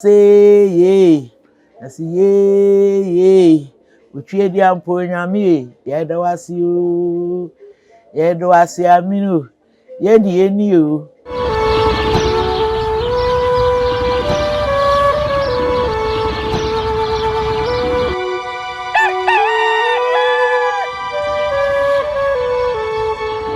Say ye, I see ye, which ye the ampoina me, ye do I see you, ye do I see a minu, ye the new.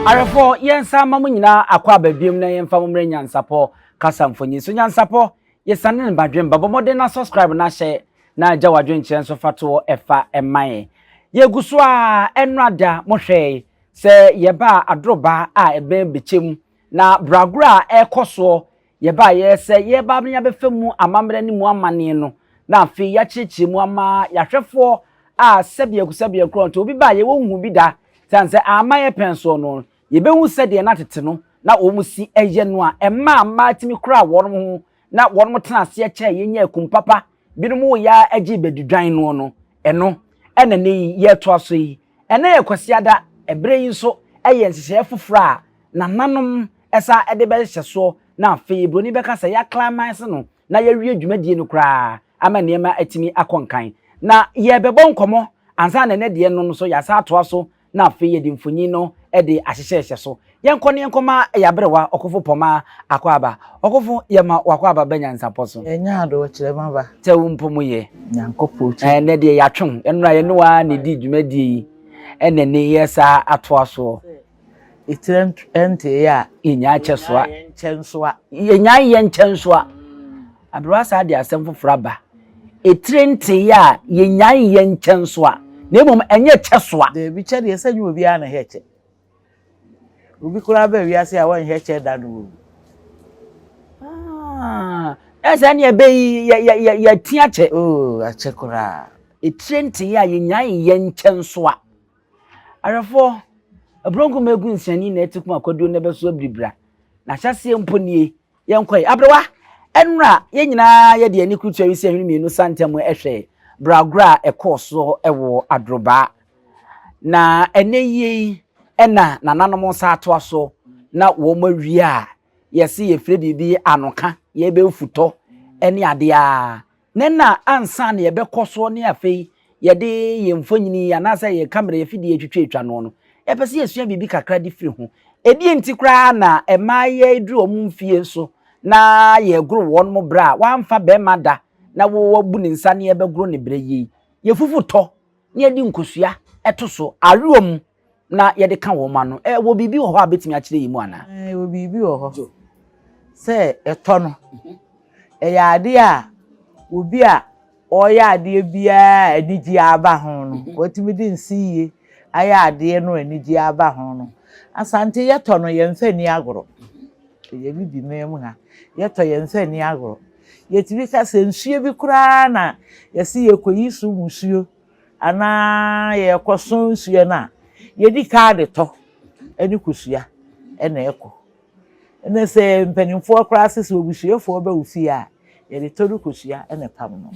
Arefo yensa mamu nyina akwa Abibirem na yemfa momre NYANSAPO kasamfonyi so NYANSAPO yesane ne badwem babomode na subscribe na share na agya wadwen kire so fato efa emaye yeguso a enrada mohwe se yeba adroba a ebe bechem na Bragoro a ekoso yeba ye se yeba bnya befemu amamre ni mu amane no na afi ya chichi mu ama yahwefo a sebie kronto obi ba ye wonhu bi da sanse amaye penso no yebehu sede na tete no na omusi eye no a emma matimi kura wonom ho na wonom tena ase eche yenya akumpapa binom ya agi bedudwan no no eno ene ne ye to aso yi ene ye kwasiada ebre yi so eye nsehye fofora na nanom esa ede be hyeso na afi broni be kasa ya climax no na ye wie dwumadie no kura ama niema atimi akonkan na ye bebo nkomo ansa na ne de no so ya sa ato aso na afi ye di mfonyi no ede ahyehye so yenkɔ ne yenkɔma yabrewa okofo poma akwaba okofo yema wakwaba benyansapo so Enya do kire maba te wumpomu ye nyankopo ne de yatwon enura ye no wa ne di dwumadi ene ne yesa ato aso itirem ente ya enya kyesoa chensoa enya ye nkyensoa abrewa sa de asem fofora ba etirente ya yenya ye nkyensoa na emom enye kyesoa de bi che de sanyu obi a na heche obi kura ba wi ase a won heche da no esa ne be ya tia che a che kura etirente ya yenya ye nkyensoa arefo abronko megu nsani na etikum akodo ne beso abibira na hyase mponie yenkoi abrewa enra ye nyina ye de ani kutu awisi ahwemienu santem ehwe Bragoro ekoso ewo adroba na eneye ena nananom sa ato aso na wo mawie a yesi ye fre bibi anoka ye be futo ene ade a nena ansa na ye be koso ne afei ye de ye mfonyini ya na sa ye camera ye fidi etwetwa no no e pese ye sua bibi kakra di firi ho edi enti kra na emaye dru omumfie so na ye gro won mo bra wamfa be mada na wo wabu ne nsa ne ye be gro ne breyi ye fufuto ne di nkosua eto so awom na ye de ka wo ma no wo bibi wo ho abetimi a kire yi mu ana wo bibi wo ho se eto no ya ade a obi a oya ade bia anigi aba ho no watimi di nsiye aya ade no anigi aba ho no asante ye to no ye mfa ni agoro ye bibi mem ha ye to ye mfa ni agoro ye tibi ka se nsuye bi kura na ye si ye koyi su musuo ana ye koso nsuye na ye di ka de to eni kusua ena eko ene se mpanimfo kura sese obusuefo ba ufi a ye de to kusua ena pam no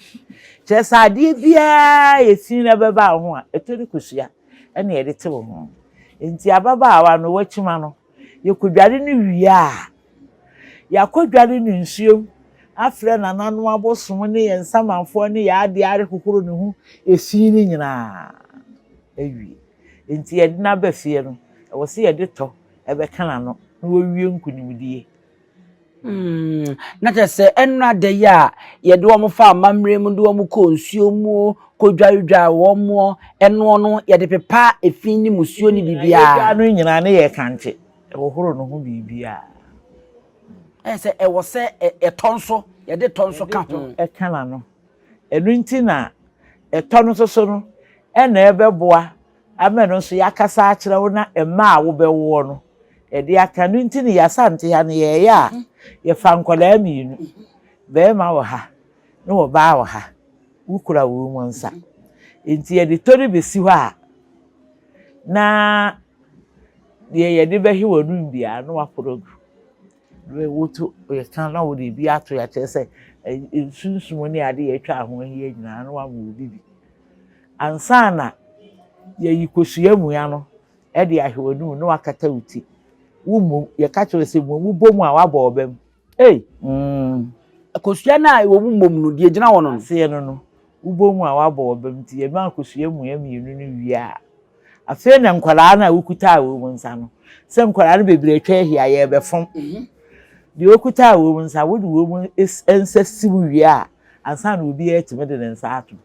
che sade bia ye sin na beba ho a eto kusua ena ye de te wo ho enti ababa awa no wachima no ye kodware ni wi a ya kodware ni nsuo afre na nanu abosom ne ye nsamanfo ne ya ade are kokoro ne hu esi ni nyina ewi enti ye na ba fie no wo se ye de to ebe kana no wo wie nkunimdie na tese enra de ya ye de wo mo fa amamre mu de wo mo ko nsuo mu ko dwaredwa wo mo eno no ye de pepa efin ni musuo ni bibia no nyina ne ye kanche wo horo no ho bibia se e wo se etonso ye de tonso ka ho e kana no enu nti na etono soso no e na ebeboa ameno so yakasa akire wo na ema a wo bewo no e de aka no nti ni Asante ya ne ye ya ye fa nkola miinu be ma wo ha no wo ba wo ha ukura wo mu nsa nti ye de tori besi ho a na ye de behi wo nu bia no aporogu we woto ye kan na wo de bi ato ya chese sunsun ni ade ye twa ho hi nyina no wa mu bibi ansana ye yikosua mu ya no e de ahwonu no akata uti wumu ye ka chere se mu bomu a waba obem kosua na wo mum no de gina wo no se no ubom a wabɔ obam ti e ma kosua mu ya mienu no wi a afi na nkwala na wokuta wo mu nsa no se nkwala no bebre atwa ahia ye be fom de okuta wo mu nsa wo de wo mu ensa sibu wi a ansa na obi etime de nsa ato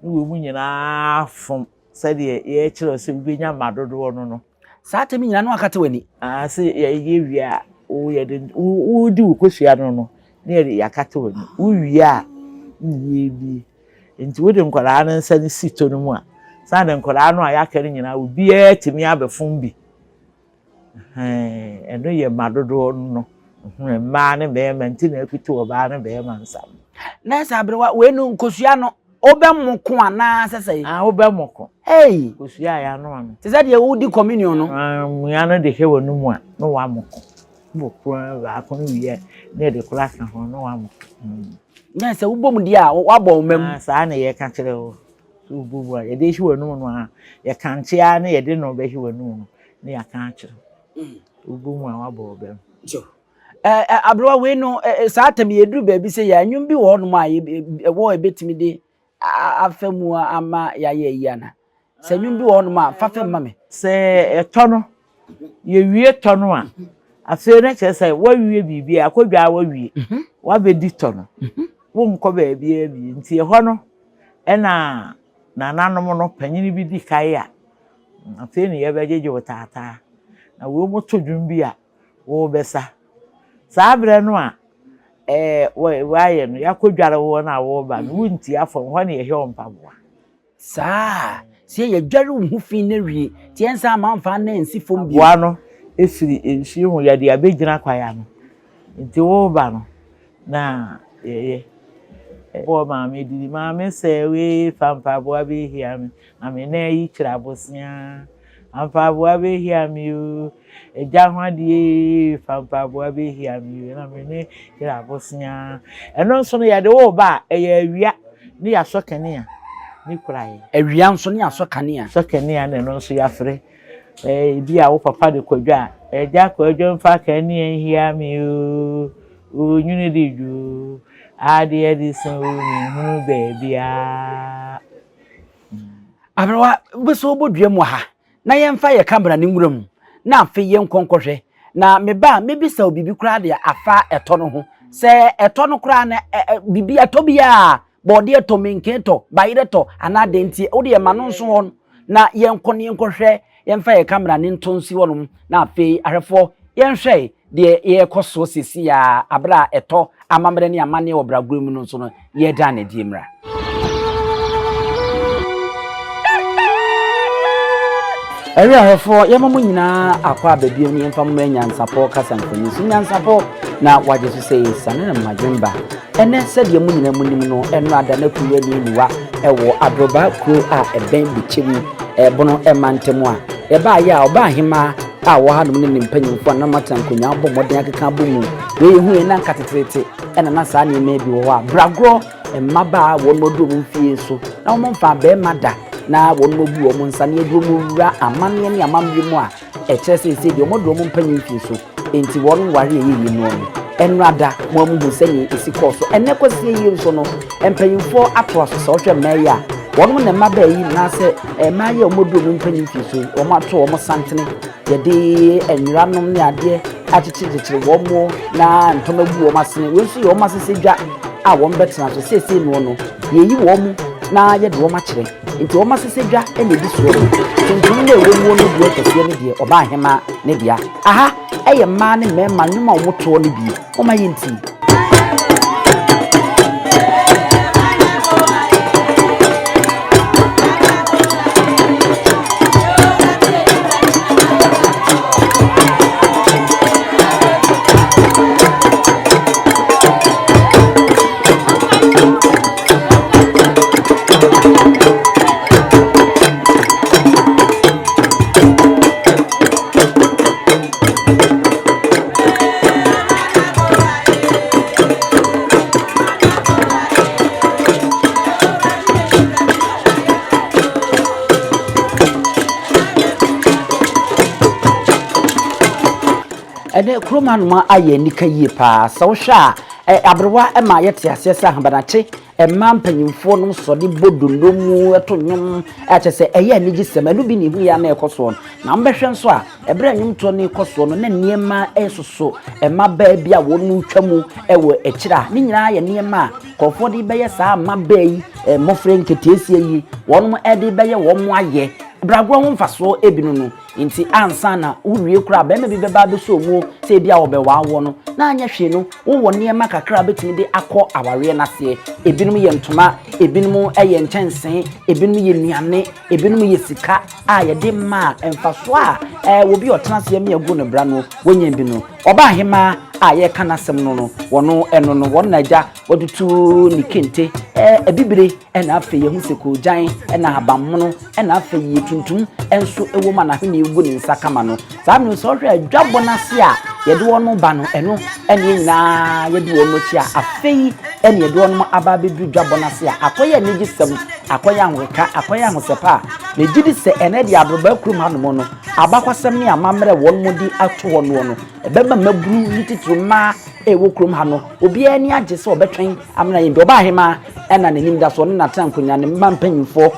wo mu nyina fom se de ye kire se bi nya madodo no saa temi nyina no akate wani se ye wi a o ye de wo di wo kosua no na ye yakate wani wo wi a ye bi enti wo de nkwala no nsa ni sito no mu a sa de nkwala no a yakare nyina obi etime abefom bi eno ye madodo no ma ne be ma nti na ekuti oba ne be ma nsam na sa abrewa we no nkosua no obemoko ana sesei obemoko kosua ya no ano te say de wo di communion no ya no de he wonu mu a no wa moko bo kura ba ko no wiye na de kula kan ho no wa moko na say wo bom di a wa bo mem sa na ye ka kire wo so bubu a ye de hi wonu no a ye kan chia na ye de no be hi wonu no na ya kan kire ubumu a wa bo bem jo abrowa we no saa tem ye duru ba bi say ya nwum bi wo no ma ye wo ebetimi de afamu ama ya ye yana se nwum bi wo no ma fa fa ma me se etono ye wie tono a afi na che say wa wie bibi akodwa wa wie wa be di tono wo nko ba bi nti ho no na nanom no panyini bi di kai a afi ne ye be jeje wotata na wo moto dwum bi a wo besa saa bre no a wa ye no yakodware wo na wo ba no wunti afom ho ne ye hwe ompaboa saa sie ye dware hu fi na wie tie nsa ma mfa na nsi fom bi wa no efiri enhie hu ya de abegyina kwaya no nti wo ba no na ye bo ma me di ma me se we fampaboa be hia me na me na yi kira bosia ampaboa be hia me o eja hwade fampaboa be hia me na me ne kira bosia eno nso no ya de wo ba eya awia ne ya so kanea ni kuraye awia nso ne aso kanea so kanea na eno nso ya fre bi a wo papa de kwadwa eja kwadwa mfa kanea hia me o nyune de ju ade edi so ni hu baabia abrewa beso bodua mu ha na yemfa ye camera ne nwuram na afi ye nkonkohwe na meba mebisa obibi kura de afa eto no ho se eto no kura na bibi eto bia bode eto menketo bayire to ana de ntie wo de ma no nso ho na ye nkonhwe yemfa ye camera ne ntonsi wonom na afi ahwefo yenhwe de ye koso sisi ya abra eto amamre ne amane wo Bragoro mu no so no ye da na die mra Eri ahefo yemamu nyina akwa babie ni yemfa mu NYANSAPO kasa mfoni so NYANSAPO na waje so sei sane na madwemba ene sede mu nyina munim no eno ada na kuwe ni niwa ewo adroba kuro a eben bichimu bono emantemu a eba ya oba hima a wo ha no ne mpanyimfo na matankonya abɔ modern akeka bomu we hu na nkatetrete ena na saa ne me bi wo a Bragoro mmaba wo no do mfie so na wo mfa be mada na wo no bu wo nsa ne aduro mu wura amane ne amambi mu a ekyere sese de wo do mpanyimfie so enti wo no ware yi no no enrada mo mu husenyi isikoso enne kwasi yi so no mpanyimfo ato aso so hwe meya wono ne maba yi na se maye omodo mu mpanyimfie so wo mato wo santene ye de enranom ne ade achichichichiri wo mo na ntomabu wo masene we so yo masese dwa a wo mbetena so sese no no ye yi wo mu na ye de wo makire nti wo masese dwa ene bi so tuntum ne wo mu no bi okese ne de oba ahema ne bia aha eye ma ne mema nwuma wo to ne bi o ma yenti ene kromanuma aye nika yie pa so hwa abrewa ma yete asese ahambanache emma mpanyimfo no so de bodonomu eto nwom achese eye anigi semanu bi ne hu ya na ekoso na mbehwe nso a ebre nwom to ne ekoso no na niema esoso emma ba bia wonu twamu ewo ekira ne nyina ye niema kofo de beye saa ma ba yi mofre nketiesie yi wonum ede beye wo aye Bragoro ho mfaso ebinu no nti ansa na uwie kura ba bi beba be so mu se bia wo be wawo no na anya hwe no wo niema kakra betimi de akọ aware na se ebinum ye ntoma ebinum eye ntensen ebinum ye nuane ebinum ye sika a ye de ma mfaso a wo bi otena se me agu ne bra no wonya bi no oba hema a ye kana sem no wono eno no won naja wodutu ni kente Abibire ena afa ye hu seko jan ena abammono ena afa ye tuntum enso ewo ma na hwe ne egu ne nsa kama no saa no so hwe adwabo na se a ye de wono ba no eno ene nyina ye de wono chi a afei ene ye de wono aba bedu dwabo na se a akoye ne gisem akoye anweka akoye ahosepa ne gidi se ene de abroba kurum hanom no abakwasem ne amamre wono di ato wono no ebeba maburu lititru ma ewo kurum ha no obi ani age se obetwen amna yimbe oba hema ena nanim da so ne natankonya ne mampanyimfo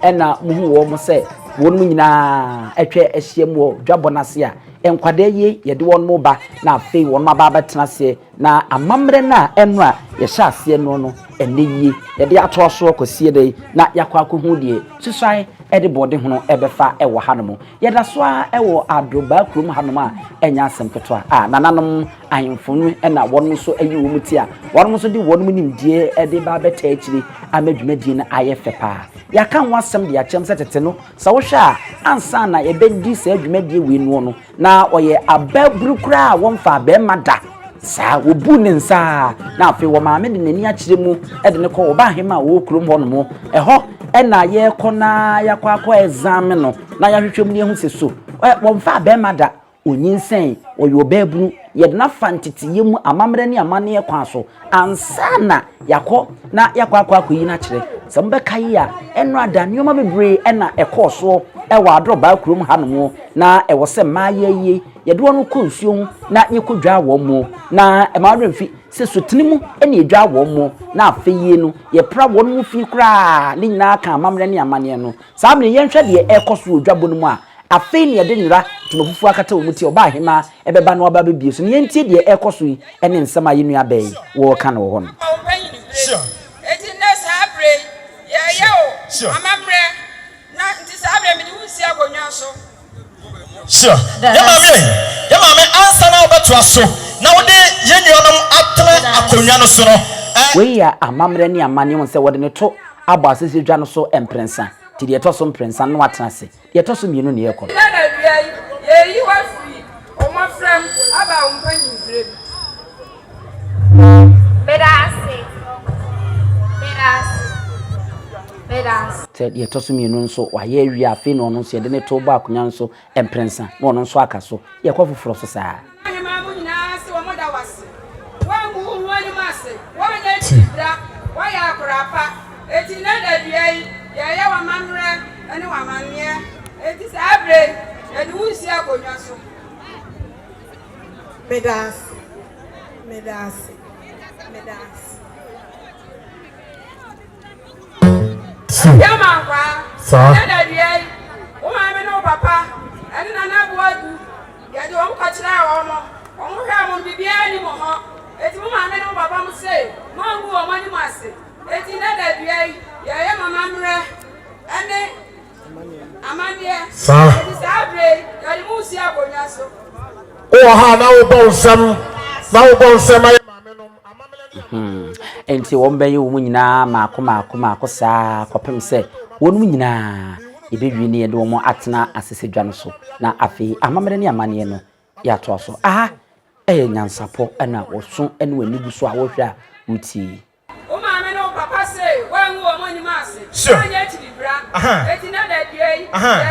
ena muhu wo mo se wonu nyina atwa ahyiam wo dwabo na se a enkwade ye ye de won mo ba na afei won ma ba betena se na amamre na enu a ye hya ase no no ene ye ye de ato so kosie de na yakwa kohu de susai ede bode hono ebefa ewo hanom ye da so a ewo adroba krum hanom a enya asem keto a nananom ahemfonu ena won so ayi wo muti a won so de won mu nimdie ede ba beta akiri amadwumadi na aye fepa ya kan wasem de achem setete no sa wo hwa ansa na ye bedi sa adwumadi we no na oye ababrukura won fa be mada sa wo bu ne nsa na afi wo maame de nani akire mu ede ne ko wo ba hema wo krum ho no mo eho ena ye kona yakwa exam no na ya hwehwem ne hu seso wo mfa be mada onyinsen oyo babru ye de na fantiti yemu amamre ne amane ye kwa so ansa na yakọ na yakwa akoyi na kire se mbe kai a enu ada nioma bebre ena ekoso ewa adroba krum hanom na ewo se maaye ye de wonu konsuo na yekodwa wo mo na emadremfi se sotinimu ene edwa wo mo na afeye no ye pra wonu mu fi kra ni nyina ka amamre ne amane no saa me ye nhwe de ekoso odwabo no mu a afei ne de nwura tumafufu akata wo muti oba hema ebeba no aba bebie so ne yentie de ekoso yi ene nsem aye nua bai wo ka no ho no sure eti na sabre ye o amamre na nti sabre me ni wusi agonwa so sure ya mame ansa na obeto aso na wode ye nuonom atena akonwa no so no we ya amamre ne amane won se wode ne to abo asese dwa no so emprensa ti de to so emprensa no atena se de to so mienu ne yekọ na na bia ye yi wa free o ma frem aba umpanyi brem Bedas. Te to so mienu nso wa ye wi afi no no so de ne to ba akonya nso emprensa no no nso aka so ye kwa foforo so saa ma mu nyina se wo moda wase wa ngu hu ani mase wa nya tibra wa ya akorapa eti na da bia yi ye wa mamre ani wa manne eti sabre edi wusi akonya so Bedas. Ya mankwa na da bia yi wo ma me no papa ani na na buadu ya de won kwachira wo mo won hwa mo bibia ni mo ho eti mo ma me no papa mo se mo ngu wo mo ni mo ase eti na da bia yi ya mama mre ane amanie eti sabre ya di musi akonya so o ha na wo bonsam aye mame no amamele enti won bɛyɛ wo nyina maako saa kopem sɛ wonum nyina ebedwi ne de wo atena asese dwa no so na afei amamere ne amane no ya to so aha nyansapo na woso ene wani gu so a wo hwɛ a wuti o maame no papa say wan wo mo ni mase anya tibra eti na da due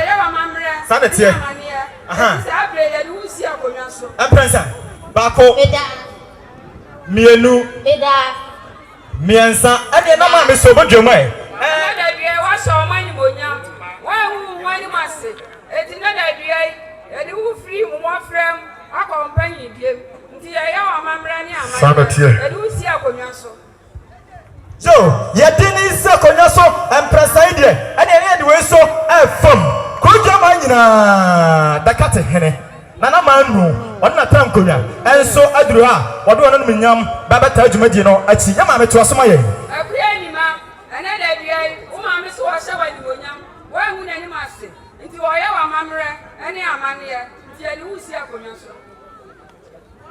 ya wa mamre sanete eti sabre ya di wusi akonwa so emprensa bako mienu miensa ade na ma me so bodwom e na da due wa so mo ni monya wa hu wani mase eti na da due ya di wu free mo frem akompanyi biem Nti ya wa mamra ni amamre. Sabatie. Edu si akonwa so. So, yedini se konyo so empresa ide. Ene ene de we so fam. Kojo ma nyina dakate hene. Nana manu, onna tam konwa. Enso aduru ha, wodo ono nyam baba ta adwumadi no achi. Ya ma meto asoma ye. Akuya ni ma, ene da bia, wo ma me so wa hye wa di wonyam. Wa hu na ni ma se. Nti wo ya wa mamre, ene amane. Nti ene hu si akonwa so.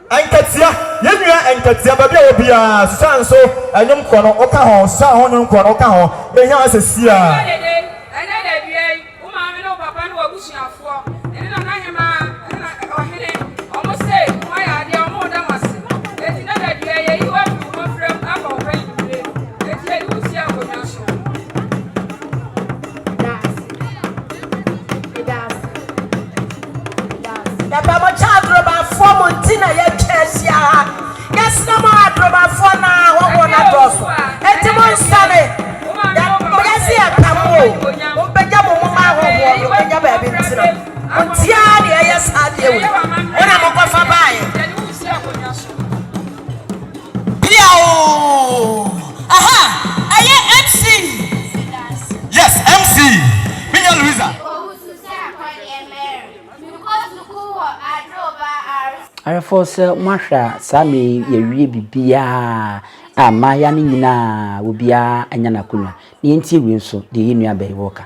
Enkatia yenua enkatia babia obia susan so anyum kono oka ho sa ho nyum kono oka ho behia asesia ene da bia wo ma me no papa no wabusuafo ene na hema ene na ohene omo se mo ya de omo da mase eti na da bia ye yi wa fi mo frem aba ofa yire eti ene usi akonya so da ba mo cha droba fo mo ntina ye chesia yes na mo droba fo na wo na doso eti mo nsane ya mo yesi atamo mo beja mo ma ho mo beja ba bi ntino ntia de yes ade ewu ona mo ko fa bae ene usi akonya so bia o aha aye MC yes MC Minya Luisa Arefo se mahwa sa me yewie bibia ama ya ne nyina obia anya na kunwa ne nti wi nso de yenua bai woka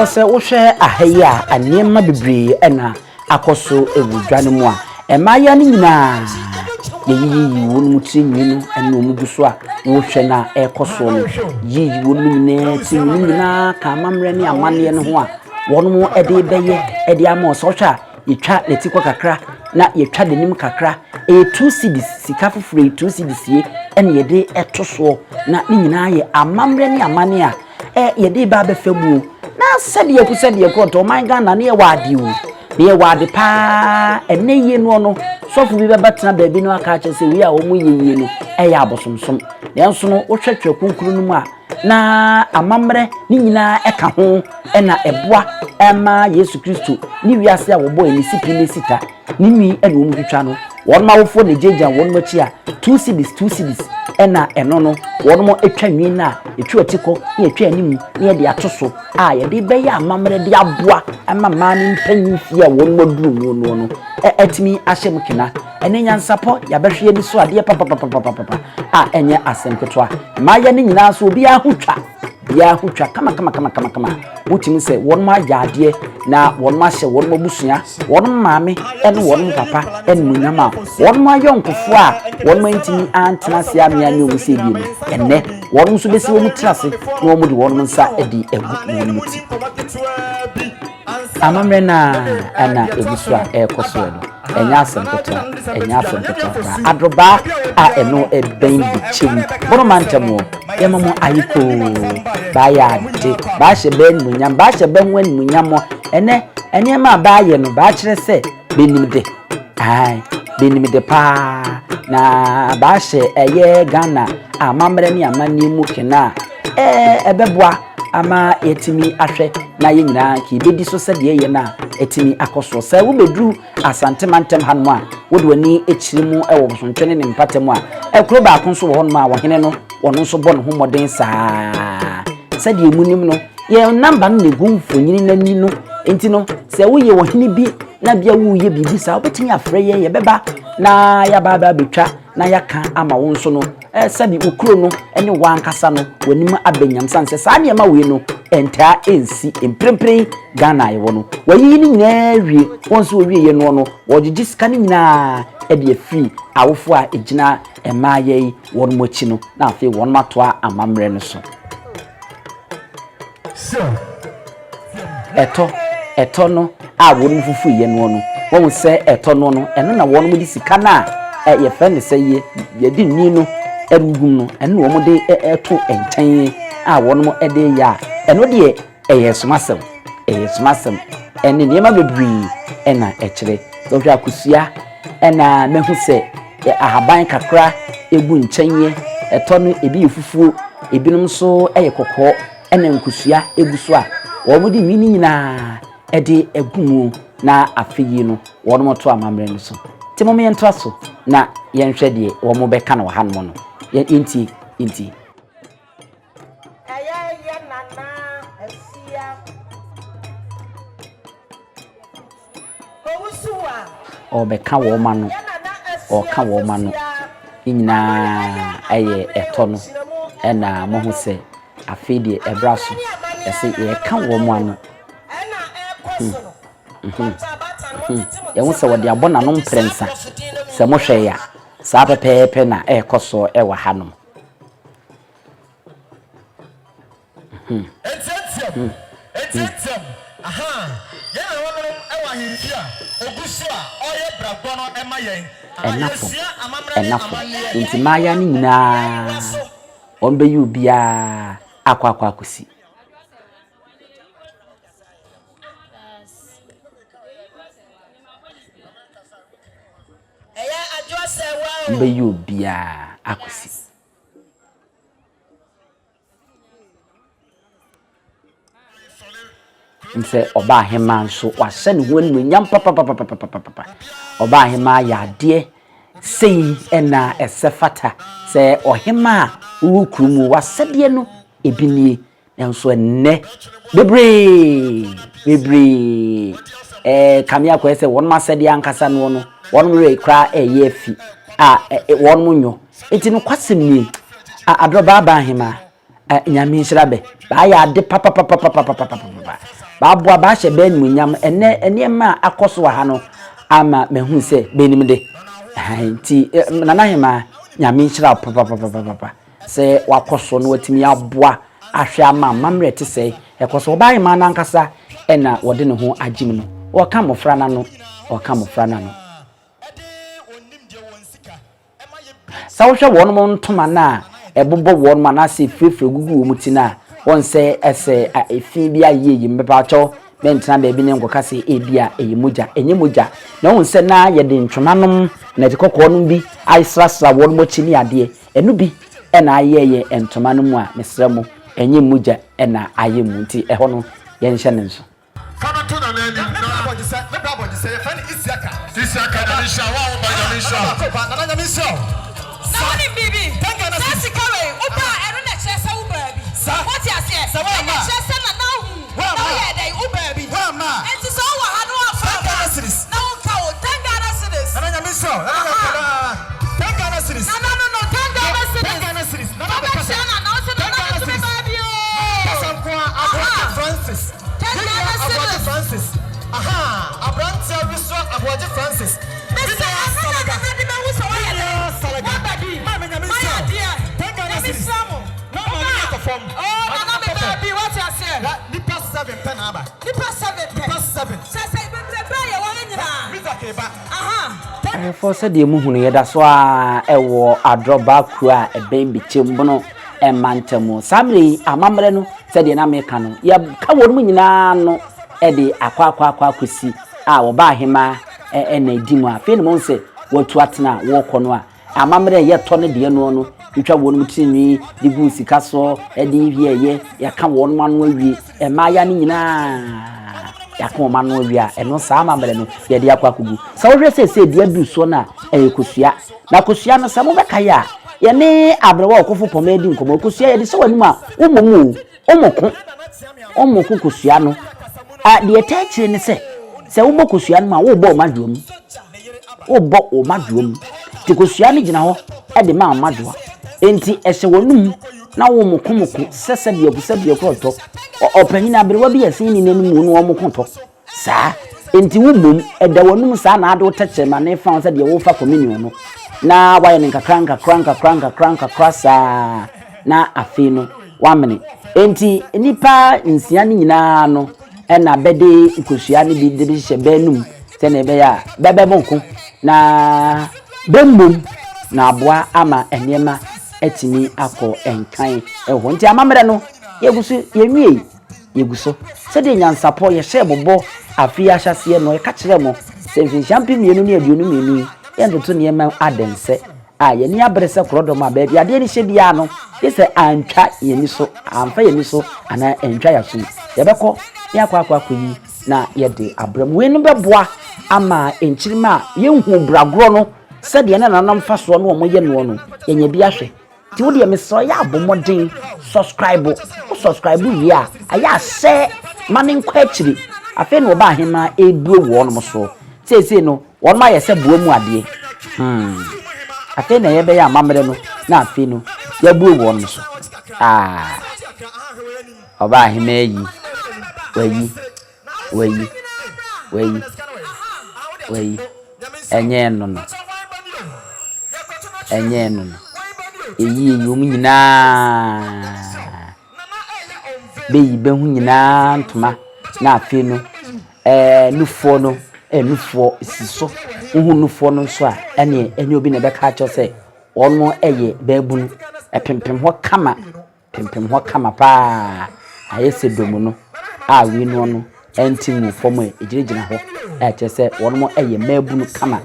nyansapo se wo hwe ahayi a anema bebre na akoso ewudwane mu a emaya ni nyina yeyi wonu tinwi no ena omuguso a wo hwe na ekoso no yeyi wonu nyina tinwi nyina ka mamre ne amane ne ho a wonu mu ede beye ede ama so hwa yetwa letikwa kakra na yetwa denim kakra 2 cedis sika fofure 2 cedis ye ene yede etoso na ne nyina ye amamre ne amane a yede ba befamu na sede ku to man Ghana na ye wade wu ye wade pa ene ye no no sofu bi bebatena baabi no aka ache se wi a omu ye no ya abosomsom nenso no wo hwetwe kunkuru no mu a na amamre ni nyina eka ho na eboa ema Yesu Kristo ni wiase a wo boy ni sipile sita ni mi ene omu twitwa no won ma wofo ne jeja won machi a 2 cedis ena eno no won mo etwa nwi na etwa atiko na etwa animu na ye de atoso a ye de be ya amamre de aboa ema ma ni mpanyi fie a won moduru mu no no etimi ahyem kena ene nyansapo ya behwe ni so ade papa a enye asem ketwa ma ya ni nyina so obi ahutwa ya hutwa kama wotimi se won ma yaade na won ma hye won mabusua won maame ene won papa ene munyama won ma yonkofo a won ma ntimi antena se amia ne omu se bi ene won so besi omu trase na omu de won nsa edi egu muti amamre na ana ebusu a ekoso no enya asempeta adroba a eno eben bichim bono mantamo yemamo ayiko ba ya de ba hye ben munyam ba hye ben wan munyam ene ma ba ye no ba kire se benimde benimde pa na ba hye eye Ghana amamre ni amani mu kena ebeboa ama yetimi ahwe na ye nyina ki bedi so se de ye na etimi akoso se wo bedru asante mantem hanmo a wo de wani echirimu ewo bosontwene ne mpatemu a ekro ba akonso wo honma wo hene no wono so bon ho moden saa se de emunim no ye number no ne gumfonyini nani no enti no se wo ye wo hene bi na bia wo ye bibi saa obetimi afre ye beba na ya baba betwa na yaka ama wo nso no sabi ukuro no ene wankasa no wanim abenyam sanse saa ne ma we no enta ensi emprempre Ghana ye wono wayi ni nyina wie wonso wie ye no no wogigi sika ni nyina ede free awofo a egina emaye won mochi no na afi won matoa amamre no so eto no a won fufu ye no no won se eto no no eno na won mo di sika na ye fa ne se ye di ni no erugum no eno wo de eto enten a won mo ede ya eno de eyesumasem ene niema bebri ena ekire so hwa kusua ena mehu se ahaban kakra egu nkyanye eto no ebi fufuo ebinom so kokko ena nkusua egu so a wo mo di mini nyina ede egumu na afiyi no won mo to amamre no so timo me ento aso na yenhwe de wo mo beka na wahan mo no inti ayaya nana asia owusuwa obeka wo ma no oka wo ma no nyina eye eto no ena mo hu se afidi ebraso ese ye ka wo mo ano ya wo se wo de abona no mprensa se mo hwe ya sa pepepe na ekoso ewa hanom aha ya na wono ewa hirifia ogusu a oye Bragoro ema yen enafo intimaya ni nyina ombe yu bia akwa akosi ombe yu bia akosi nse oba hema nso wahye ne ho anuonyam papa oba hema ya de sei ena esefata se ohema ukrumu wasede no ebini enso enne bebre kamia ko ese won masede ankasa no no won re kra eyefi won munyo enti no kwasem ni adro baba hema nyame nhyirabe ba ya de papa ba boa ba hye be nmunyam ene ma akoso ha no ama mehu se benim de nti nana hema nyame nhyira papa se wakoso no watimi aboa ahwe ama mamre te se ekoso ba hema na nkasa ena wode ne ho agim no waka mofra na no sawhwe wonmo ntoma na ebobo wonmo na se frefre gugu wo mutina won se ese efi bia yeyi mbepacho mentina ba bi ne ngoka se ebia eyemoja enyemoja na won se na ye de ntwomanom na de kokko bi aisrasra wonmo chini ade enu bi ena ayeye entomanom a mesramo enyemoja ena ayemu nti eho no ye nhye ne nso Fana to na nani na abojise me bra abojise fa ni isiaka na misha wa o ba na misha na misha na ni bibi sasi kawe uba ero na chese uba bi what you say na chese na na hu na ye dey uba bi enti so wa ha no afa na unka o tangana series na misha tangana series no tangana series na ba ka se na so na to be baby o kasan ko Francis Francis. Aha, Abrantia Viswa Aboje Francis. Mr. Asante and African. For said the muhunu yeda so a ewo adroba kura eben bichimbono emantemu samri amamre no said the na meka no ya ka wonu nyina no e de akwa kwesi a wo ba hema na dimu a fe no mo nse watu atena wo kono a amamre ye to ne de no twitwa wonu mutini de bu sika so e de hieye ya ka wonu manu awie e ma ya ni nyina yakon manu awia eno sa amamre no ye de akwa kugu sa wo hwe se de adu so na kosua na kosua no sa mo beka ya ye ne abrewa okofo pomedi nkomo kosua ye de se wanu a omoku kosua no a de etachire ne se wo bokosua no ma wo bo maduom ti kosua ne gina ho e de ma madua enti ehye wonum na wo mokomoku sese bia kroto opanyina abrewa bi yasin ni nanu no wo mokonto sa enti wo bom e da wonum sa na ade wotache ma ne fa se de wo fa communion no na waye ne kranka krasa na afino 1 minute enti nipa nsia ni nyina no na bede nkosua ne bi de bi hye benum se na be ya bebe bonko na bembom na aboa ama enema etini akọ enkan eho nti amamre no yeguso yeguso se de nyansapo ye hye bobo afia hyase no e ka kire mo se mfi champion mienu ne aduonu mienu yendoto ne ma adense a ye ni abrese krodo ma ba bia de ni hye bia no ise antwa ye ni so amfa ye ni so ana entwa ya so ye beko ya kwa yi na ye de abram we no beboa ama enchirima ye hu bragoro no se de na nanam fa so no mo ye no no ye nya bia hwe ti wo de me so ya abomodin subscribe ya aya share manin kwachiri afi no ba hema ebuo wo no so sese no won ma ye se buo mu ade afi na ye be ya mamre no na afi no ya buo wo no so oba hema yi wayi enye no eyi yom nyina beyi be hu nyina ntoma na afi no nufo no nufo siso hu nufo no so a ene obi na be ka cho se ono eye babunu pempem ho kama pa ayese domu no a wi no no entimu fomo ejirejina ho che se ono eye mabunu kama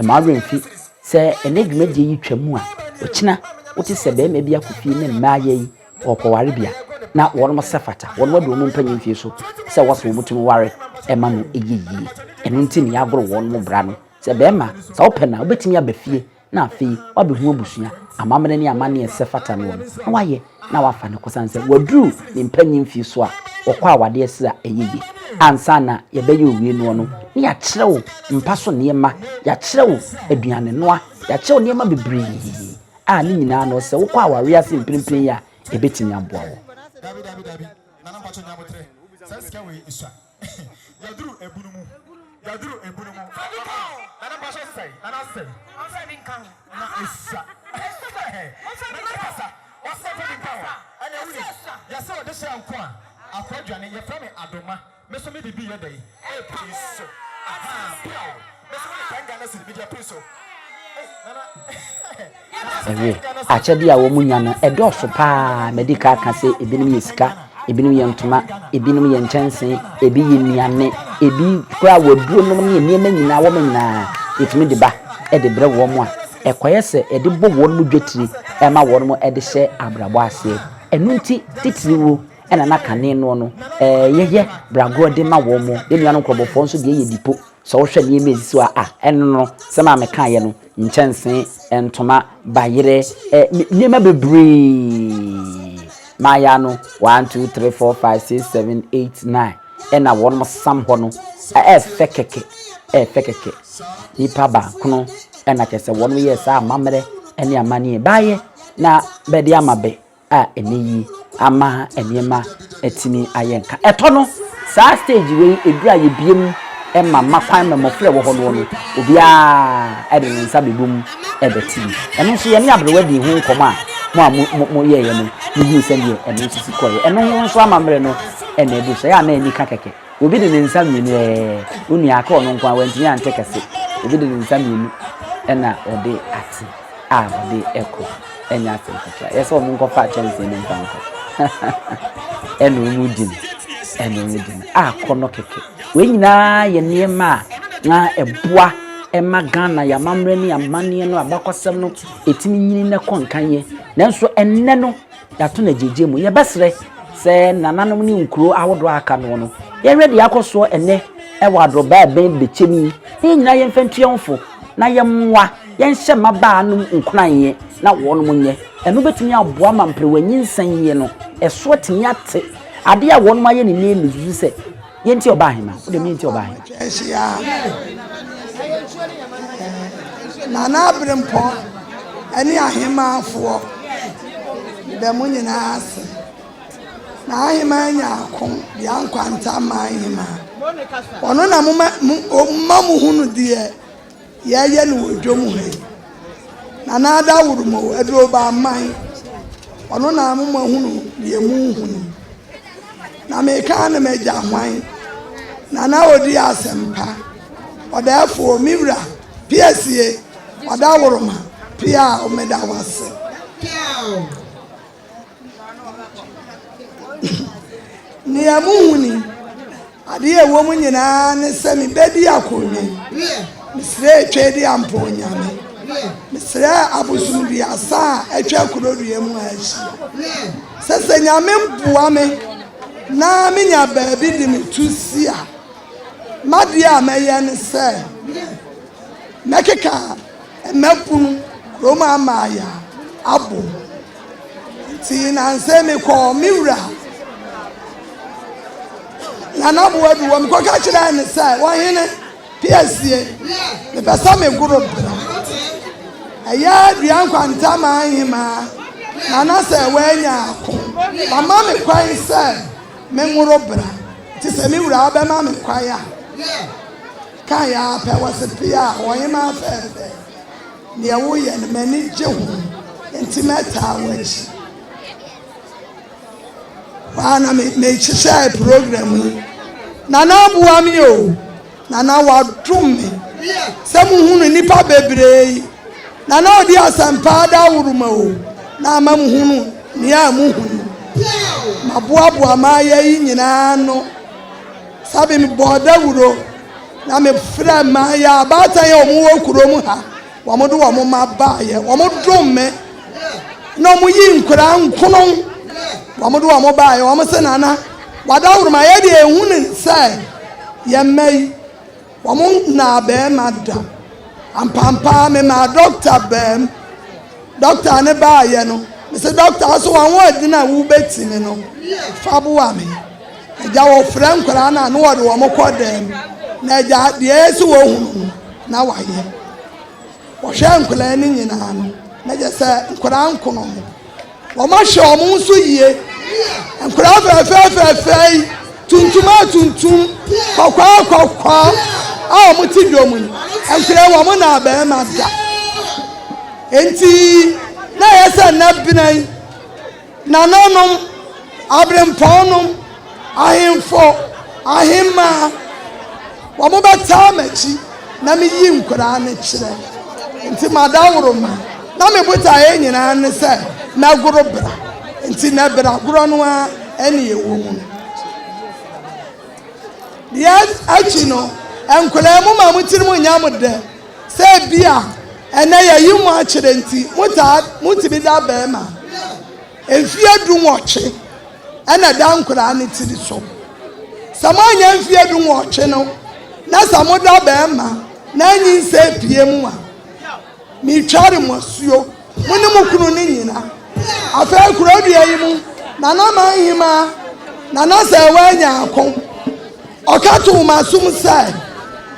ma remfi se enedwumaje yi twamu a okina wote se be ma bia kofie ne maaye yi okoware bia na wono sefata wono do mu mpanyin fie so se waso mutum ware ma no eyiyi eno ntini ya goro wono bra no se be ma sa opena obetimi abafie na afi wabehu abusua amamene ne amane sefata no na waye na wafa ne kosanse wadru ne mpanyin fie so a okwa awade ese a eyiyi ansa na ye be ye owie no no ne ya kirewo mpaso ne ma ya kirewo aduane noa ya kirewo ne ma bebre a ni nyina no se wokwa aware ase mpimpin ya ebetimi aboa wo David nana mpacho nyabotre sasika we iswa Yadru ebunumu. Yadru ebunumu. Nana pasha say. Nana say. Onse bi kan. Na esa. Onse bi kan. What's up with power? And yes, sir, this is Ankwa. Akwa Johnny, you're from Adoma. Miss me be your day. Hey, please. Aha, Pio. Miss me can get us in the peso. Ewe achedi a wo munya no edoso pa medical ka se ebinim yesika ebinim ye ntoma ebinim ye nchense ebi ye nuane ebi kra waduro no ne niema nyina wo nyina etimi de ba e de bre wo mo a ekoye se e de bo wo no dwetiri e ma wo no e de hye abrabo ase enu nti titiri wo ena na kane no no yeye Bragoro de ma wo mo de nuano krobofo nso de ye dipo so wo hwe ne emezi so a eno no se ma me kan ye no nchense entoma bayire niema bebre maya no 1 2 3 4 5 6 7 8 9 ena won mo sam ho no fekeke nipa ba kono ena kese won ye sa mamre ene amani baye na bedi amabe a eniyi ama eniema etimi ayenka eto no sa stage we edura ye biem emma makwan memofre wo ho no obia ede nsa bebum ebeti eno so ye ne abrewadi hu nkoma mo ye no ni se ne eno sisi koye eno nso amamre no ene edu so ya na eni ka keke obi de nsa mienu unu aka ono nkwa wantini antekese obi de nsa mienu ena ode ati ode eko enya asenkotra yeso mo nkofa chance ne mpanko eno mudin akono keke we nyina ye niema na eboa ema Ghana ya mamre ni amane no abakosem no etimi nyini ne konkanye nanso enne no yato na jeje mu ye besre se nananom ni nkuro awodo aka no ye ready akoso enne e wadro ba ben bechemi ni nyina ye mfentuamfo na ye mwa ye nhye maba no nkunanye na wono nye eno betimi aboa mampre wanyinsan ye no eso timi ate ade a wono maye ni mezu se ye nti oba hema wo de mi nti oba hema Nana Abibirem any ahima for the Munina na ahima nyakon the ankwanta mahima ono na mamu hunu die ye no odwom he Nana ada wurumo edroba man ono na mamu hunu die mu hunu na meka na meja hwan Nana odi asempa odafo miwra PSA Wadawuruma Pia Omedawase ni amuhuni adiye wo mu nyina ne semi bedi akonwe misre twedi amponyame misre abusum bi asa atwa kurodue mu achi sese nyame mboa me na menya baabi di metusia madia meye ne se mekeka mepunu Roma maya abo ti na nse me ko miwra na na bo adu wo me ko ka kira ne sai wo hene PSA me pesa me guru bra aya duan kwanta ma hima na na se wanya ako mama me kwan sai me nguru bra ti se miwra ba ma me kwan ya kaya pe wasipia wo hima fe ni awo ye na mani je ho intimate wachi wana me chisa program na na buwa mi o na na wadum me se mu hunu nipa bebre na na odi asampa da wuruma o na ma mu hunu ni a mu hunu mabuabu ma ye nyina no sabe mi boda wuro na me fra ma ya bata ye omu wo kuro mu ha wamodo wamo maba ye wamodo me no mu yi nkura nkono wamodo wamo ba ye wamo se nana wadawuru ma ye de ehunu se ye mai wamo na be mada ampampa me ma doctor bem doctor ne ba ye no me se doctor so wan wadi na wu betini no fabu wa me eja wo fra nkura na no wode wamo kodem na eja de esu wo hunu na wa ye Washa nkula ni nyina no na je se nkura nkono mo wo ma hye o mo nso yie nkura fe tuntum kwakwa a mo ti dom ni enkure wo mo na ba ma da enti na yesa na binan na nanom abremponom ahemfo ahemma wo mo bata machi na me yi nkura ne kire enti madawro ma na me bota nyina ne se na goro bra enti na bra goro no a ene ewo mu dia achino enkola mu ma mutiri mu nyam de se bia ene ya yi mu a kire enti muti bi da ba ma enfie du nwoche ena da nkura ne tiri so samanya enfie du nwoche no na samoda ba ma na nyi se pie mu a mi tware mosuo muni mukunu ni nyina afa kuro dua yi mu na na manhima na na se wanya akon okato masum sai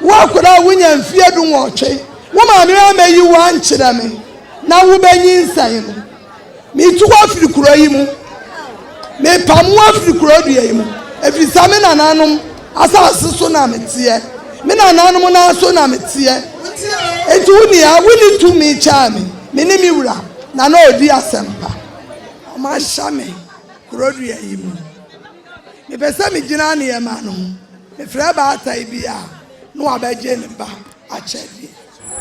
wa kura wunya mfie du nwoche wo ma me amayi wa nkyere me na wo banyi nsan no mi tuwa firi kuro yi mu me pamwa firi kuro dua yi mu efi same na nanom asase so na metie me na nanom na so na metie enti wuni tu mi chame me ni mi wura na na odi asempa o ma shame kuro dua yi mu me pesa mi gina na ye ma no me fra ba atai bia no abaje ne ba a chedi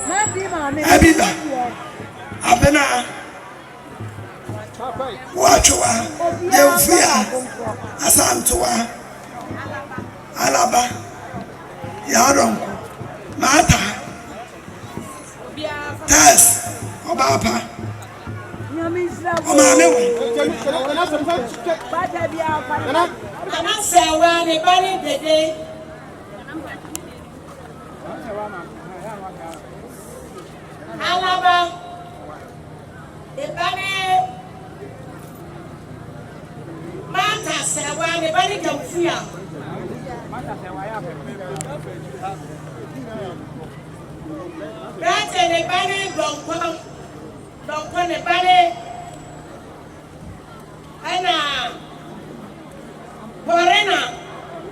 Abiba abena wachwa Yefia Asantewa Alaba Yaron Mata Tess Obapa Alaba ebane mata sewa ne bani gamfia brate ne bani donko ne bani ana borena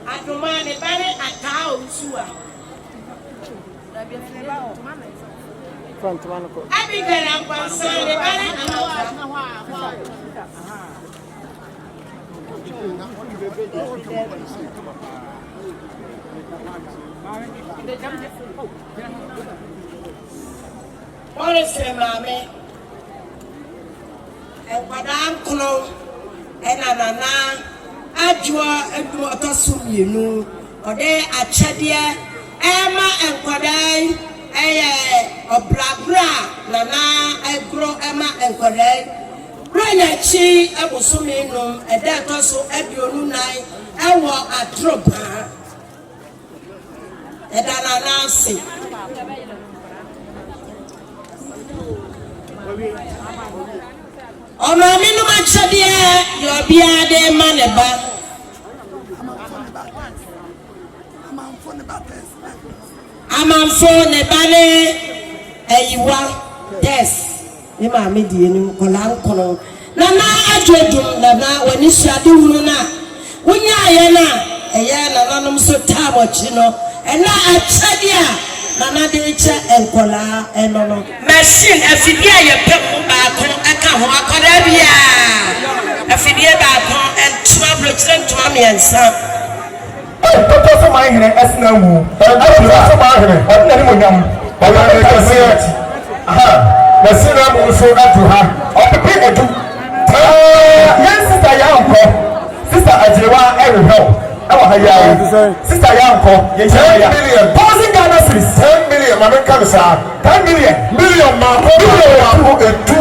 aduma ne bani atao usua Abibirem pansane bana Ore se mame ekwadam kono ena nana adwa edu otosumienu ode achade ema enkwadai Bragoro nana egro ema enkwere ranya chi ebusumi no ede toso aduonu nan ewo atroba edana nansi ona minu machade yo bia de maneba amanfo ne bale eyiwa yes ni ma me die ni kolan kono na na adwodum na na wani suade hunu na wonya aye na eye na nanom so tabochi no ena achade a na na de che enkola enono machine afidie ye pepo ba ko aka ho akoda bia afidie ba ko entwa president to amiensa Toto so my hene esna wu. Toto so my hene. Odna ni monyam. Ola be kasiyati. Aha. Wasina mu so atu ha. Opepe edu. Yes sister yanko. Sister ajewa every Ewa haya. Sister yanko. Ye 10 million. 1000 Ghana cedis. 10 million. Mama kan sa. 10 million. Million ma ko. Million ma ko edu.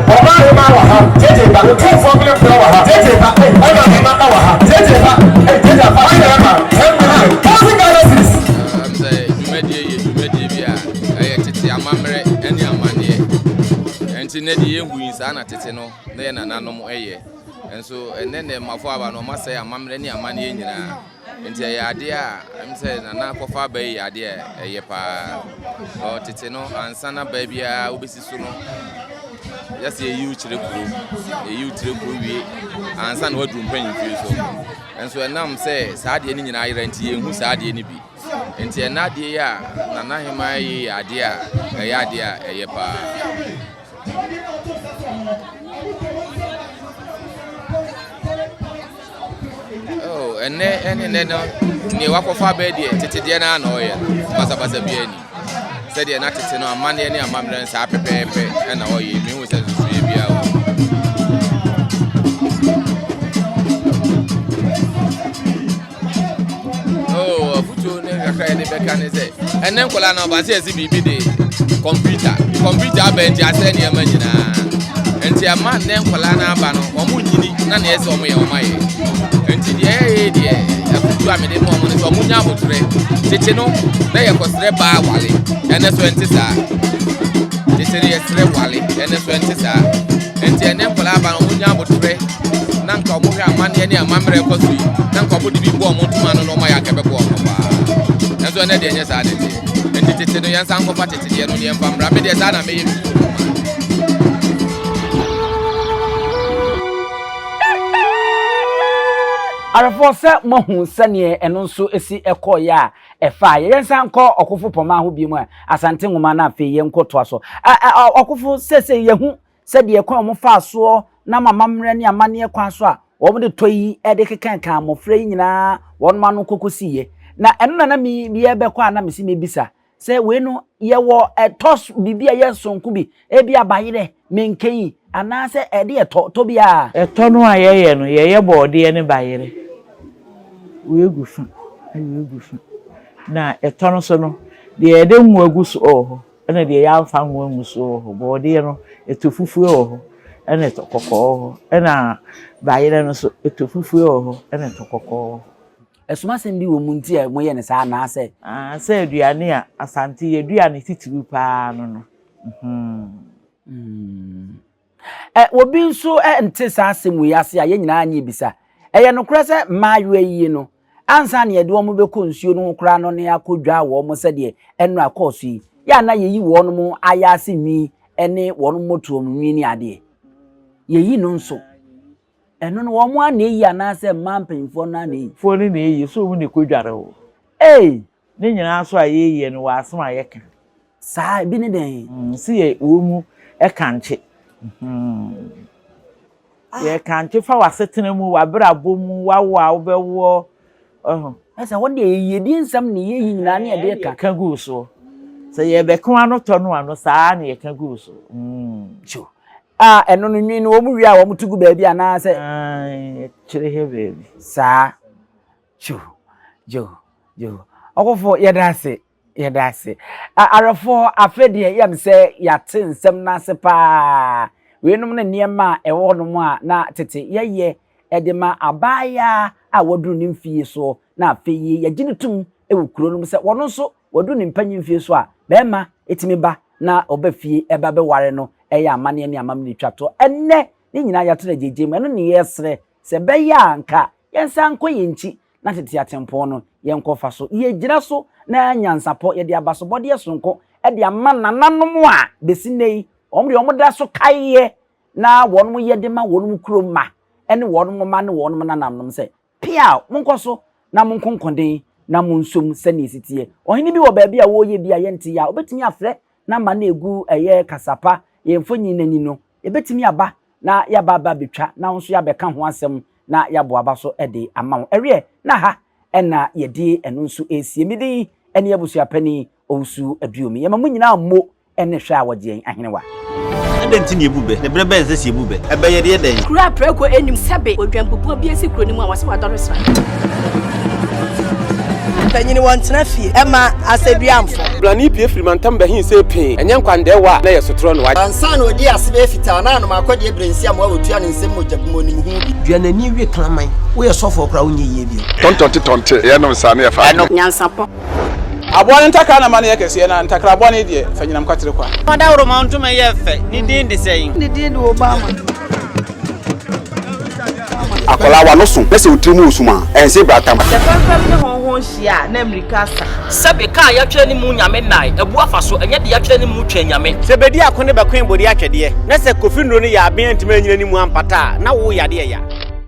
Baba ma wa ha. Jeje ba. 2 million wa ha. Jeje ba. Baba ma wa ha. Jeje ba. Jeje ba. 10 million. 1000 Ghana cedis. Say you bia. Aye tete amamre eni amane. Enti ne de yehu insa na tete no. Na ye nananom eye. Enso enene mafo aba no masay amamre ni amane nyina. Enti aye ade a em say nana kofa ba ye ade eye pa. O tete no ansa na ba bia obesi so no. just a you chireko we ansa na wadru mpanyin fi so enso enam say saade ni nyina ayranti ye hu saade ni bi enti enade ya na hema ye ade a ade a eye pa oh ene no ni wakofa be de tetede na na oye basa bi ani said you're not to know a man any amamran sa pepe and all you mean with a oh futu ne kakra ne beka ne say and then kola na ba say bibi de computer bench ase ne ma nyina enti a man then kola na ba no omo nyini na na ese omo ye omaye enti de futu amede mo omo ne so omo nya abotre tete no na ye kosre ba wale ene so enti sa tete ye sre wale ene so enti sa enti ene kola ba no nya abotre na nka omo hwe amane ne amamre kosu na nka obo dibi bo omo tuma no ma ya kebe bo omo ba enso ene de enye sa de enti tete no yansa nko pa tete de no ne mbamra me de sa na me ye arafose mohu sane eno nso esi ekoya efa yensa nko okofo poma ho bi mu asante nwoma na afi ye nkoto aso okofo sese yehu sede ye kwa omofa aso na mamamre ne amane kwa aso a wo de toyi ede kekanka amofre nyina won ma no kokosi na eno na mi ye be kwa na mesi mebisa se we no ye wo etos bibia ye sonku bi e bia bayire menken ana se ede eto bia eto no ayeye no ye bode ne bayire we gufu na eto no so no de ede nwu agusu oho na de ya mfa nwu agusu oho bode no eto fufu oho na eto kokko oho na bayire no so eto fufu oho na eto kokko oho esuma sembi wo munti e moye ne sa na ase se aduane a asante ye aduane titiru pa no obi nso ente sa asem wi ase a ye nyina anya bisa eye no kura se maayo yi no ansa na ye de omo be konsuo no kura no ne akodwa wo mo se de enu akoso yi ya na ye yi wo no mo aya ase mi ene wo no moto omwi ni ade ye yi no nso eno no wo mo ana yi ana se mampenfo na na yi fo ni na yi so mu ne kodware wo ne nyina so aye yi no wa asem ayeka sa bi ne den si ye wo mu e kanche ye kanche fa wasetena mu wa brabo mu wa obewo esa won de ye di nsam ne ye nyina ne de ka gu so se ye be kwa no to no ano saa ne ye ka gu so chu eno no nwi no wo mu wi a wo mutugu ba bi ana se chire he baby saa chu jo okofo ye da se arafo afede yam se yate nsam na se pa we num ne niema e wo no mu a na tete ye edema abaya a wodru ni mfie so na afeye ye ginetum e wukuro no se wono so wodru ni mpanyi mfie so a bema etimi ba na obafie eba be ware no eya amane ne amamne twato enne ni nyina yato na jeje mu eno ne yesre se be ya anka yensa nko yenchi na tete atempo no yenkofa so ye gira so na nyansapo ye de abaso bode sonko e de amana nanom a besinei omre omoda so kaye na wonmo ye de ma wonmo kuroma ene wonmo ma ne wonmo nanamnom se pia monkoso na monkonkonden na monsom sane sitie ohini bi wo ba bia wo ye bia ye nti ya obetimi afre na ma na egu eye kasapa ye mfonyi nani no ebetimi aba na ya baba betwa na nso ya beka ho asem na ya bo aba so ede ama ewe na ha ena ye di eno nso esie midi ene abusua pani owusu aduomi ye mamu nyina mo ene hwa awogyen ahenewa ende ntini ebube ne brebe nse si ebube ebe ye de den kura preko enim sebe odwampupu bi esi kuro ni mu a wase wadoresa panyini wontena fie ema aseduamfo blani pie frimantam bahin se pin enye nkwande wa na yesotro no wa ansa na odi asebe fita na no makodi ebrensi am wa otua ne nsem mojabumo ni hu bi duanani wie klaman wo ye sofo okra wo nye ye bi tontonte ye no sa na ye fa nyansapo abone ntaka na mane yekese na ntakra abone de fanyinam kwatere kwa oda woro ma ntuma ye fe ni din de sei ni din de obama akola wa no so pese utrimu usuma ense bratam the first ne ho ho hia na America sa sebe ka ya twa ni mu nyame nai ebu afa so enye de ya twa ni mu twa nyame sebedi akone be kwen bodi akyede na se kofi nro ni ya aben ntime nyina ni mu ampata na wo yade ya